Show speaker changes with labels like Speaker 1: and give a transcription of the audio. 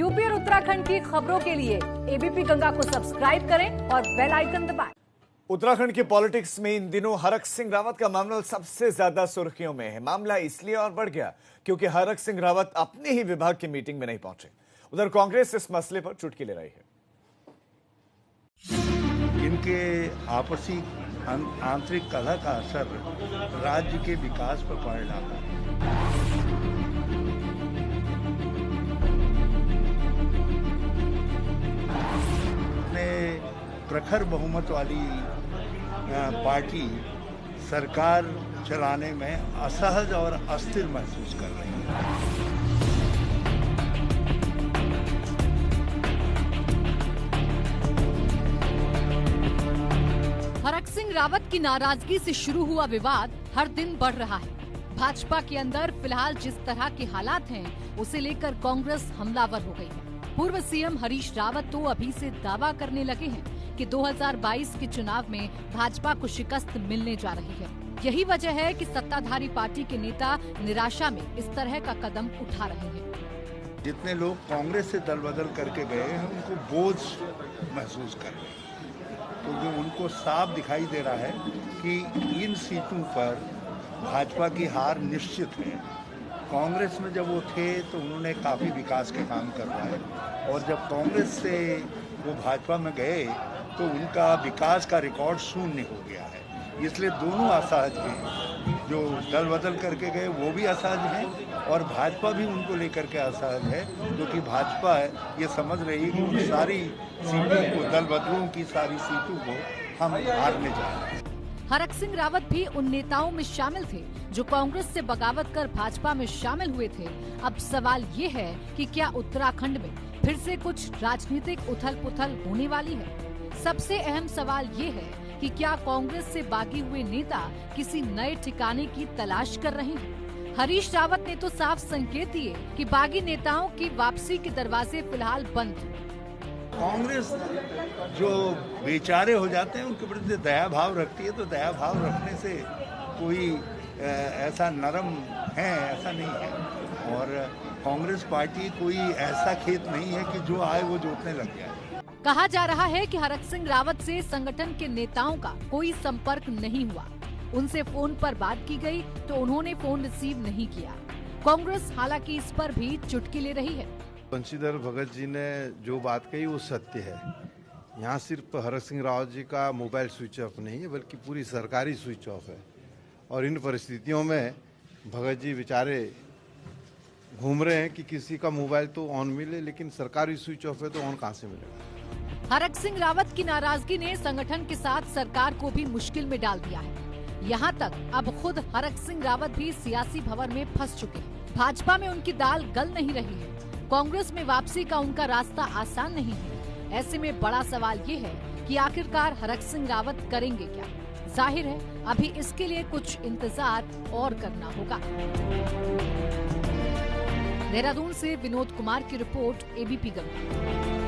Speaker 1: UP और उत्तराखंड की खबरों के लिए एबीपी गंगा को सब्सक्राइब करें और बेल आइकन दबाएं।
Speaker 2: उत्तराखंड की पॉलिटिक्स में इन दिनों हरक सिंह रावत का मामला सबसे ज्यादा सुर्खियों में है। मामला इसलिए और बढ़ गया क्योंकि हरक सिंह रावत अपने ही विभाग की मीटिंग में नहीं पहुंचे। उधर कांग्रेस इस मसले पर चुटकी ले रही है।
Speaker 3: इनके आपसी आंतरिक कलह का असर राज्य के विकास पर पड़ रहा है। प्रखर बहुमत वाली पार्टी सरकार चलाने में असहज और अस्थिर महसूस कर रही है।
Speaker 1: हरक सिंह रावत की नाराजगी से शुरू हुआ विवाद हर दिन बढ़ रहा है। भाजपा के अंदर फिलहाल जिस तरह के हालात हैं, उसे लेकर कांग्रेस हमलावर हो गई है। पूर्व सीएम हरीश रावत तो अभी से दावा करने लगे हैं कि 2022 के चुनाव में भाजपा को शिकस्त मिलने जा रही है। यही वजह है कि सत्ताधारी पार्टी के नेता निराशा में इस तरह का कदम उठा रहे हैं।
Speaker 3: जितने लोग कांग्रेस से दल बदल करके गए हैं, उनको बोझ महसूस कर रहे हैं, क्योंकि उनको साफ दिखाई दे रहा है कि इन सीटों पर भाजपा की हार निश्चित है। कांग्रेस में जब वो थे तो उन्होंने काफ़ी विकास के काम करवाए, और जब कांग्रेस से वो भाजपा में गए तो उनका विकास का रिकॉर्ड शून्य हो गया है। इसलिए दोनों असहज हैं। जो दल बदल करके गए वो भी असहज हैं, और भाजपा भी उनको लेकर के असहज है, क्योंकि भाजपा ये समझ रही है कि उन सारी सीटों को, दल बदलों की सारी सीटों को हम हारने जा रहे हैं।
Speaker 1: हरक सिंह रावत भी उन नेताओं में शामिल थे जो कांग्रेस से बगावत कर भाजपा में शामिल हुए थे। अब सवाल ये है कि क्या उत्तराखंड में फिर से कुछ राजनीतिक उथल-पुथल होने वाली है? सबसे अहम सवाल ये है कि क्या कांग्रेस से बागी हुए नेता किसी नए ठिकाने की तलाश कर रहे हैं? हरीश रावत ने तो साफ संकेत दिए कि बागी नेताओं की वापसी के दरवाजे फिलहाल बंद हैं।
Speaker 3: कांग्रेस जो बेचारे हो जाते हैं उनके प्रति दया भाव रखती है, तो दया भाव रखने से कोई ऐसा नरम है, ऐसा नहीं है। और कांग्रेस पार्टी कोई ऐसा खेत नहीं है कि जो आए वो जोतने लग जाए।
Speaker 1: कहा जा रहा है कि हरक सिंह रावत से संगठन के नेताओं का कोई संपर्क नहीं हुआ। उनसे फोन पर बात की गई तो उन्होंने फोन रिसीव नहीं किया। कांग्रेस हालांकि इस पर भी चुटकी ले रही है।
Speaker 4: बंशीधर भगत जी ने जो बात कही वो सत्य है। यहाँ सिर्फ हरक सिंह रावत जी का मोबाइल स्विच ऑफ नहीं है, बल्कि पूरी सरकारी स्विच ऑफ है। और इन परिस्थितियों में भगत जी बेचारे घूम रहे हैं कि किसी का मोबाइल तो ऑन मिले, लेकिन सरकारी स्विच ऑफ है तो ऑन कहाँ से मिलेगा।
Speaker 1: हरक सिंह रावत की नाराजगी ने संगठन के साथ सरकार को भी मुश्किल में डाल दिया है। यहाँ तक अब खुद हरक सिंह रावत भी सियासी भंवर में फंस चुके हैं। भाजपा में उनकी दाल गल नहीं रही है। कांग्रेस में वापसी का उनका रास्ता आसान नहीं है। ऐसे में बड़ा सवाल ये है कि आखिरकार हरक सिंह रावत करेंगे क्या? जाहिर है अभी इसके लिए कुछ इंतजार और करना होगा। देहरादून से विनोद कुमार की रिपोर्ट, एबीपी गंगा।